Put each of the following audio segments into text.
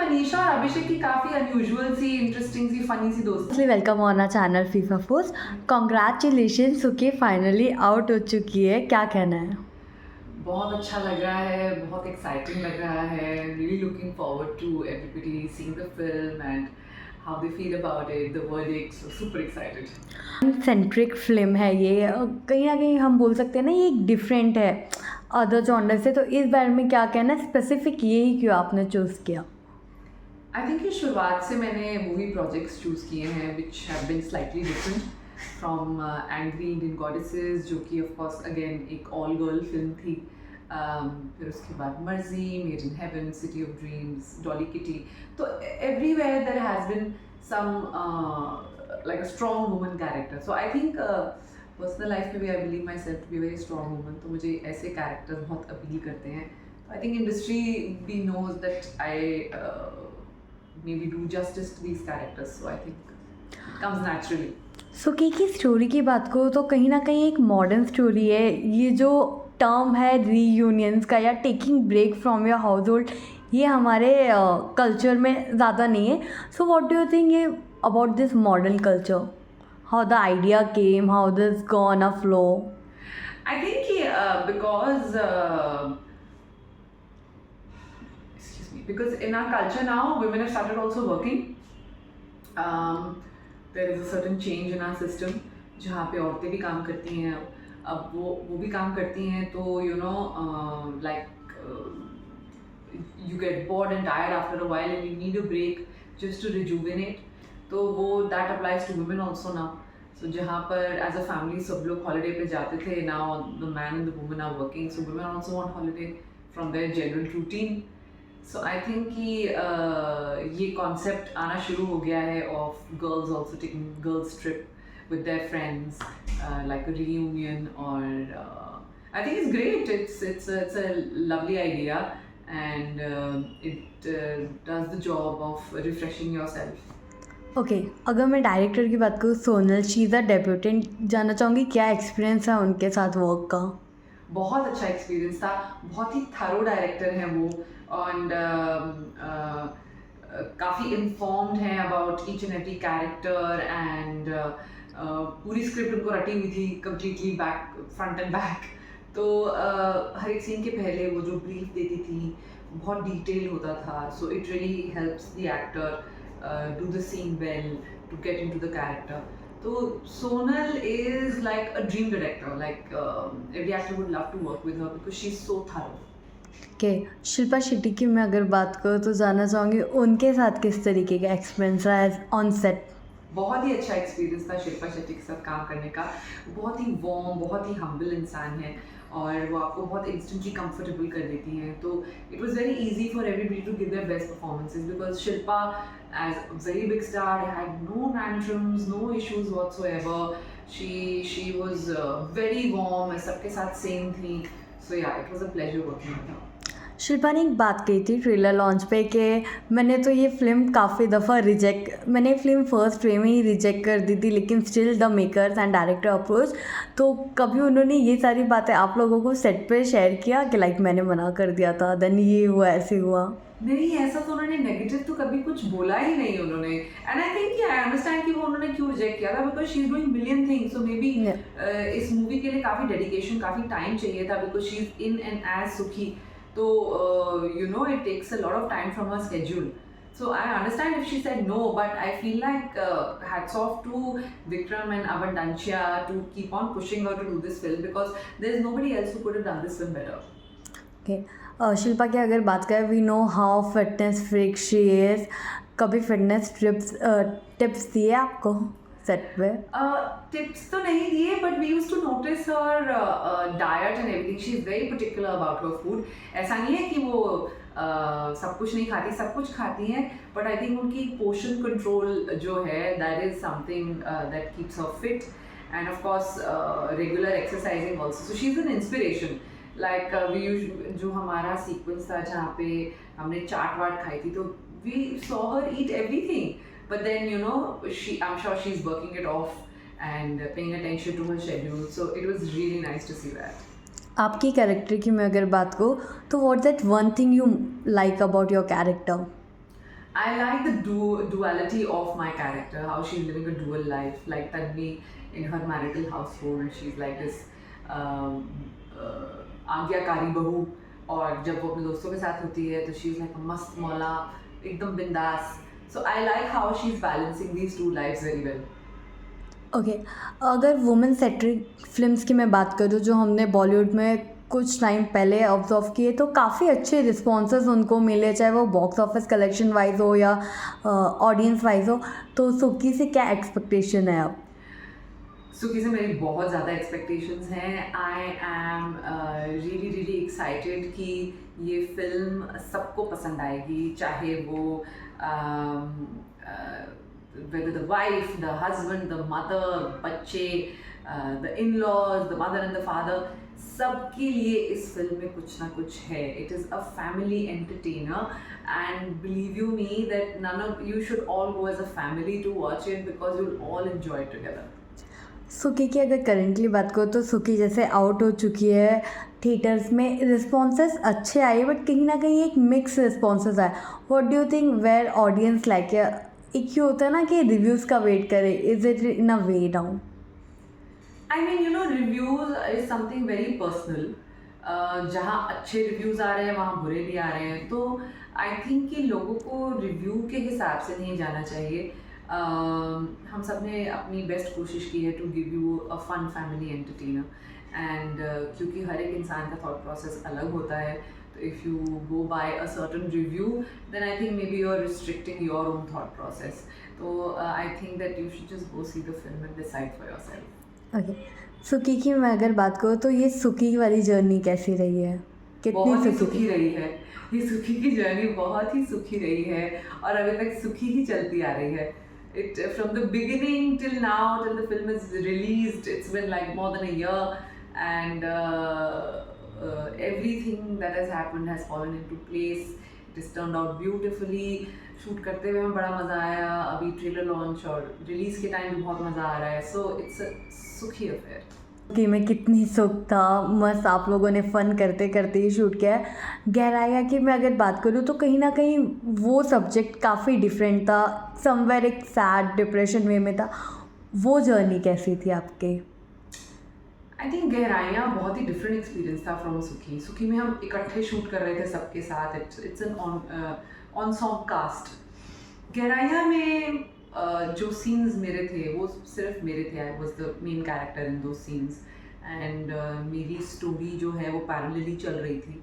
अनीशा और अभिषेक की काफ़ी अनयूजुअल सी, इंटरेस्टिंग सी, फनी सी दोस्ती। वेलकम ऑन आवर चैनल फीफा फोर्स। कॉन्ग्रेचुलेशन, सुखी फाइनली आउट हो चुकी है, क्या कहना है? बहुत अच्छा लग रहा है, बहुत एक्साइटिंग लग रहा है। Really looking forward to everybody seeing the film and how they feel about it, the verdict, so super excited. Centric film है ये, कहीं ना कहीं हम बोल सकते हैं ना, ये एक डिफरेंट है अदर जॉनर से। तो इस बारे में क्या कहना है, स्पेसिफिक यही क्यों आपने चूज़ किया? आई थिंक कि शुरुआत से मैंने मूवी प्रोजेक्ट्स चूज़ किए हैं which have been slightly different from angry Indian goddesses, जो कि ऑफ कोर्स अगेन एक ऑल गर्ल फिल्म थी। फिर उसके बाद मर्जी, made in heaven, city of dreams, Dolly Kitty. तो everywhere there has been some like a strong woman character. So I think personal life में भी I believe myself to be very strong woman, तो मुझे ऐसे characters बहुत appeal करते हैं। आई think industry भी knows that I maybe do justice to these characters, so I think it comes naturally. सुखी की स्टोरी की बात करो तो कहीं ना कहीं एक मॉडर्न स्टोरी है। ये जो टर्म है रीयूनियंस का या taking break from your household, ये हमारे कल्चर में ज़्यादा नहीं है। So what do you think ये about this modern culture, how the idea came, how this gone a flow? I think because because in our culture now women have started also working. There is a certain change in our system जहाँ पे औरतें भी काम करती हैं। अब वो भी काम करती हैं, तो you know like you get bored and tired after a while and you need a break just to rejuvenate. तो वो that applies to women also now. So जहाँ पर as a family सब लोग holiday पे जाते थे, now the man and the woman are working, so women also want holiday from their general routine. So I think कि ये concept आना शुरू हो गया है of girls also taking girls trip with their friends, like a reunion, or I think it's great. It's a lovely idea and it does the job of refreshing yourself. Okay, अगर मैं director की बात करूँ, Sonal, she is a debutante, जानना चाहूँगी क्या experience है उनके साथ वर्क का? बहुत अच्छा एक्सपीरियंस था, बहुत ही थरो डायरेक्टर हैं वो, एंड काफ़ी इन्फॉर्म्ड हैं about each and every character, and पूरी स्क्रिप्ट उनको रटी हुई थी completely back, front end back. तो हर एक सीन के पहले वो जो ब्रीफ देती थी बहुत डिटेल होता था, so it really helps the actor do the scene well, to get into the character. So Sonal is like a dream director. Like every actor would love to work with her because she's so thorough. Okay, Shilpa Shetty की मैं अगर बात करूँ तो जानना चाहूँगी उनके साथ किस तरीके का एक्सपीरियंस रहा है ऑन सेट? बहुत ही अच्छा एक्सपीरियंस था शिल्पा शेट्टी के साथ काम करने का। बहुत ही वार्म, बहुत ही हम्बल इंसान है और वो आपको बहुत इंस्टेंटली कंफर्टेबल कर देती हैं। तो it was very easy for everybody to give their best performances because Shilpa as a very big star had no tantrums, no issues whatsoever. She was very warm, सबके साथ सेम थी. So yeah, it was a pleasure working with her. Shilpa ने एक बात कही थी trailer launch पे कि मैंने तो ये फिल्म काफ़ी दफ़ा मैंने फिल्म फर्स्ट वे में ही रिजेक्ट कर दी थी, लेकिन still the makers and director approach. तो कभी उन्होंने ये सारी बातें आप लोगों को सेट पे शेयर किया कि लाइक मैंने मना कर दिया था, देन ये हुआ, ऐसे हुआ? नहीं, ऐसा तो उन्होंने नेगेटिव तो कभी कुछ बोला ही नहीं उन्होंने. And I think I understand कि वो उन्होंने क्यों रिजेक्ट किया था, because she is doing million things. So may be इस मूवी के लिए काफ़ी डेडिकेशन, काफ़ी टाइम चाहिए था, because she is in and as Sukhee. तो you know it takes a lot of time from her schedule. So I understand if she said no, but I feel like hats off to Vikram and Abundancia to keep on pushing her to do this film because there's nobody else who could have done this film better. Okay. Shilpa की अगर बात करें, we know how fitness freak she is, कभी fitness tips दिए आपको set पे? Tips तो नहीं दिए, but we used to notice her diet and everything. She is very particular about her food. ऐसा नहीं है कि वो सब कुछ नहीं खाती, सब कुछ खाती हैं, बट आई थिंक उनकी पोर्शन कंट्रोल जो है that is something that keeps her fit. End of course regular exercising also. So she is an inspiration. Like जो हमारा सीक्वेंस था जहाँ पे हमने चाट वाट खाई थी, तो we saw her eat everything. But then, you know, I'm sure she's working it off and paying attention to her schedule. So it was really nice to see that. आपकी कैरेक्टर की मैं अगर बात करूँ तो what that one thing you like about your character? I like the duality of my character, how she's living a dual life. Like Tanvi in her marital household, she's like this um, आज्ञाकारी बहू, और जब वो अपने दोस्तों के साथ होती है तो शी इज़ लाइक अ मस्त मौला, एकदम बिंदास. So I like how she is balancing these two lifes very well. Okay, अगर वुमेन सेंट्रिक फिल्म्स की मैं बात करूँ जो हमने बॉलीवुड में कुछ टाइम पहले ऑब्जर्व किए, तो काफ़ी अच्छे रिस्पॉन्सेज उनको मिले, चाहे वो बॉक्स ऑफिस कलेक्शन वाइज हो या ऑडियंस वाइज हो. तो सुक्की से क्या एक्सपेक्टेशन है अब? सुखी से मेरी बहुत ज़्यादा एक्सपेक्टेशंस हैं. I am really really excited कि ये फिल्म सबको पसंद आएगी, चाहे वो whether the wife, the husband, the mother, बच्चे, the in-laws, the mother and the father, सबके लिए इस फिल्म में कुछ ना कुछ है. It is a family entertainer, and believe you me that none of you should all go as a family to watch it because you'll all enjoy it together. सुकी की अगर करेंटली बात करो तो सुकी जैसे आउट हो चुकी है थिएटर्स में, रिस्पॉन्सेस अच्छे आए बट कहीं ना कहीं एक मिक्स रिस्पॉन्सेस आए. What do you think where audience like? एक ही होता है ना कि रिव्यूज़ का वेट करे, is it in a way down? I mean, you know, reviews is something very personal. जहाँ अच्छे रिव्यूज़ आ रहे हैं वहाँ बुरे भी आ रहे हैं, तो आई थिंक कि लोगों को रिव्यू के हिसाब से नहीं जाना चाहिए. हम सब ने अपनी बेस्ट कोशिश की है to give you a fun family entertainer, and क्योंकि हर एक इंसान का थॉट प्रोसेस अलग होता है, तो if you go by a certain review then I think maybe you are restricting your own thought process. तो I think that you should just go see the film and decide for yourself. Okay, Sukhee की मैं अगर बात करूँ तो ये सुकी वाली जर्नी कैसी रही है? बहुत ही कितनी सुखी रही है. ये सुखी की जर्नी बहुत ही सुखी रही है और अभी तक सुखी ही चलती आ रही है. It from the beginning till now, till the film is released, it's been like more than a year, and everything that has happened has fallen into place. It has turned out beautifully. Shoot करते हुए हमें बड़ा मज़ा आया, अभी trailer launch और release के time भी बहुत मज़ा आ रहा है. सो इट्स अ सुखी अफेयर. कि में कितनी सुख था, मस्त आप लोगों ने फ़न करते करते ही शूट किया है. गहराइया की मैं अगर बात करूँ तो कहीं ना कहीं वो सब्जेक्ट काफ़ी डिफरेंट था, समवेयर एक सैड डिप्रेशन वे में था. वो जर्नी कैसी थी आपकी? आई थिंक गहराइयाँ बहुत ही डिफरेंट एक्सपीरियंस था फ्रॉम सुखी. सुखी में हम इकट्ठे शूट कर रहे थे सबके साथ. It's an ensemble cast. गहराइयाँ में जो सीन्स मेरे थे वो सिर्फ मेरे थे. I was the main character in those scenes, and मेरी स्टोरी जो है वो पैरेलली चल रही थी,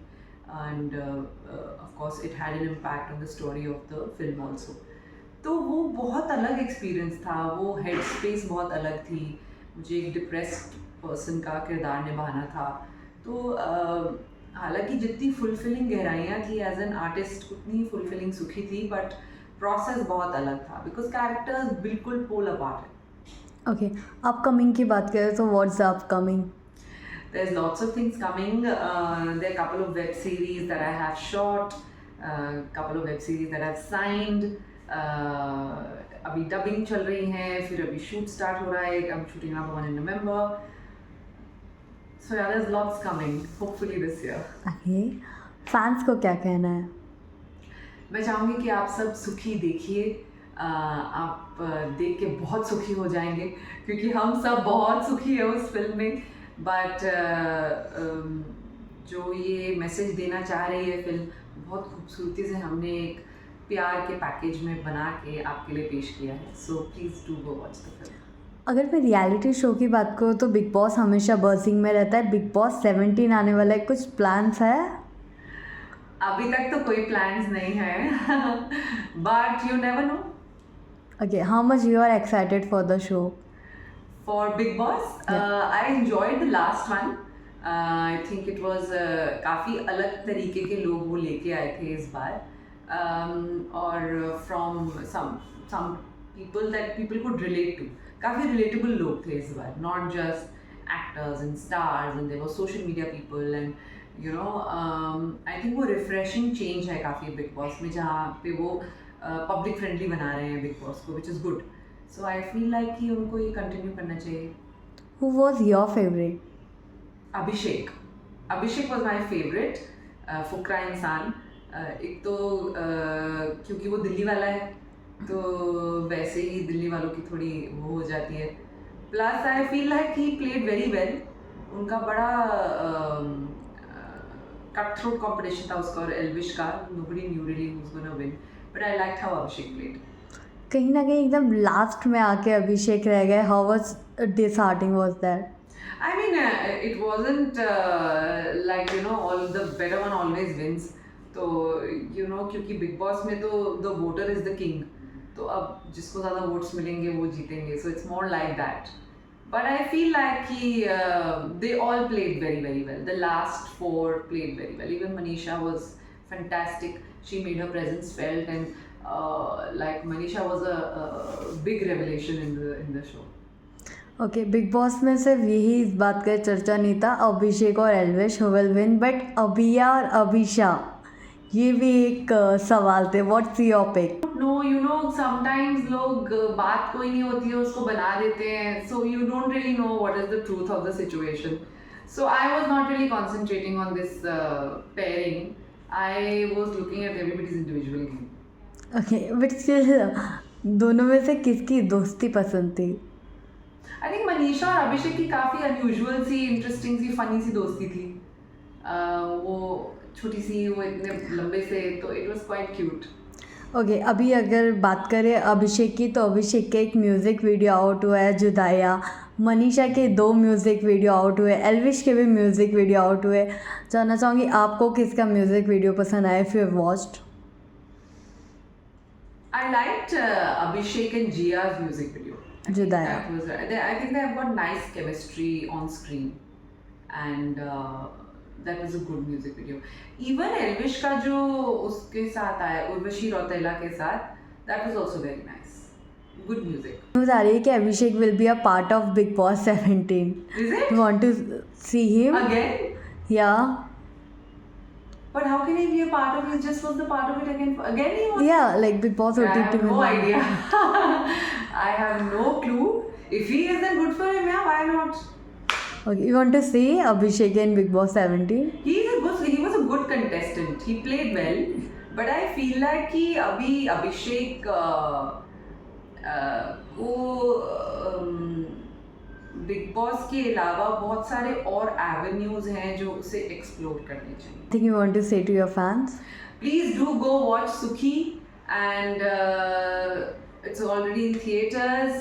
end of course it had an impact on the story of the film also. तो वो बहुत अलग एक्सपीरियंस था. वो हेड स्पेस बहुत अलग थी. मुझे एक डिप्रेस्ड पर्सन का किरदार निभाना था. तो हालांकि जितनी फुलफिलिंग गहराइयाँ थी एज एन आर्टिस्ट उतनी फुलफिलिंग सुखी थी, बट प्रोसेस बहुत अलग था बिकॉज कैरेक्टर्स बिल्कुल पोल अपार्ट है. ओके, अपकमिंग की बात करें तो what's upcoming? There's lots of things coming. There are a couple of web series that I have shot, couple of web series that I've signed. अभी डबिंग चल रही हैं, फिर अभी शूट स्टार्ट हो रहा है. I'm shooting another one in November. So yeah, there's lots coming. Hopefully this year. Okay, fans को क्या कहना है? मैं चाहूँगी कि आप सब सुखी देखिए. आप देख के बहुत सुखी हो जाएंगे क्योंकि हम सब बहुत सुखी है उस फिल्म में. बट जो ये मैसेज देना चाह रही है फिल्म, बहुत खूबसूरती से हमने एक प्यार के पैकेज में बना के आपके लिए पेश किया है. So please do go watch the film. अगर मैं रियलिटी शो की बात करूँ तो बिग बॉस हमेशा बर्सिंग में रहता है. बिग बॉस 17 आने वाला है, कुछ प्लान्स है? अभी तक तो कोई प्लान्स नहीं है, but you never know. Okay, how much you are excited for the show? For Big Boss, I enjoyed the last one. I think it was काफ़ी अलग तरीके के लोग वो लेके आए थे इस बार, और from some people that people could relate to. काफ़ी relatable लोग थे इस बार, not just actors and stars, and there were social media people, and you know, I think वो refreshing change है काफ़ी Big Boss में, जहाँ पे वो public friendly बना रहे हैं Big Boss को, which is good. So I feel like कि उनको ये कंटिन्यू करना चाहिए. Who was your favorite? Abhishek. Abhishek was my favorite. फुकरा इंसान. एक तो क्योंकि वो दिल्ली वाला है तो वैसे ही दिल्ली वालों की थोड़ी वो हो जाती है. Plus I feel like he played very well. उनका बड़ा कट थ्रोट कॉम्पिटिशन था उसका और एल्विश का. Nobody knew really who was gonna win but I liked how Abhishek played. कहीं ना कहीं एकदम लास्ट में आके अभिषेक रह गए. How was disheartening was that? I mean, it wasn't like all the better one always wins. तो क्योंकि बिग बॉस में तो the voter is the king. तो अब जिसको ज़्यादा वोट्स मिलेंगे वो जीतेंगे. So it's more like that. But I feel like they all played very very well. The last 4 played very well. Even Manisha was fantastic. She made her presence felt, and like Manisha was a big revelation in the show. Okay, big boss में सिर्फ यही इस बात का चर्चा नहीं था अभिषेक और Elvish who will win, but अभिया और अभिषा ये भी एक सवाल थे. What's your pick? No sometimes लोग बात कोई नहीं होती है उसको बना देते हैं. So you don't really know what is the truth of the situation. So I was not really concentrating on this pairing. I was looking at everybody's individual game. Okay, but still दोनों में से किसकी दोस्ती पसंद थी? I think Manisha और अभिषेक की काफ़ी अनयूजुअल सी, इंटरेस्टिंग सी, फनी सी दोस्ती थी. वो छोटी सी, वो इतने लंबे से, तो it was quite cute. Okay, अभी अगर बात करें अभिषेक की, तो अभिषेक के एक म्यूज़िक वीडियो आउट हुआ है जुदाया. मनीषा के 2 म्यूज़िक वीडियो आउट हुए. एल्विश के भी म्यूज़िक वीडियो आउट हुए. जानना चाहूँगी आपको किसका म्यूज़िक वीडियो पसंद आया if you have watched? I liked Abhishek and Jia's music video. Judaya. I think they have got nice chemistry on screen, and that was a good music video. Even Elvish का जो उसके साथ आया उर्वशी रौतेला के साथ, that was also very nice. Good music. News आ रही है कि Abhishek will be a part of Bigg Boss 17. Is it? You want to see him? Again? Yeah. But how can he be a part of it? He just was the part of it again. Again he wants. Yeah, like Big Boss I OTT have में. no idea. I have no clue. If he is, then good for him. Yeah, why not? Okay, you want to see Abhishek in Big Boss 17? He was a good contestant. He played well, but I feel like कि अभी अभिषेक को big boss के अलावा बहुत सारे और avenues हैं जो उसे एक्सप्लोर करने चाहिए. I think you want to say to your fans? Please do go watch Sukhi, and it's already in theaters.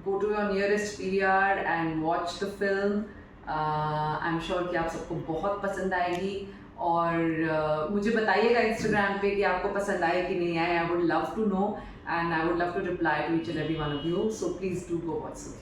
Go to your nearest PVR and watch the film. I'm sure कि आप सबको बहुत पसंद आएगी. और मुझे बताइएगा इंस्टाग्राम पे कि आपको पसंद आए कि नहीं आए. I would love to know, and I would love to reply to each and every one of you. So please do go watch Sukhi.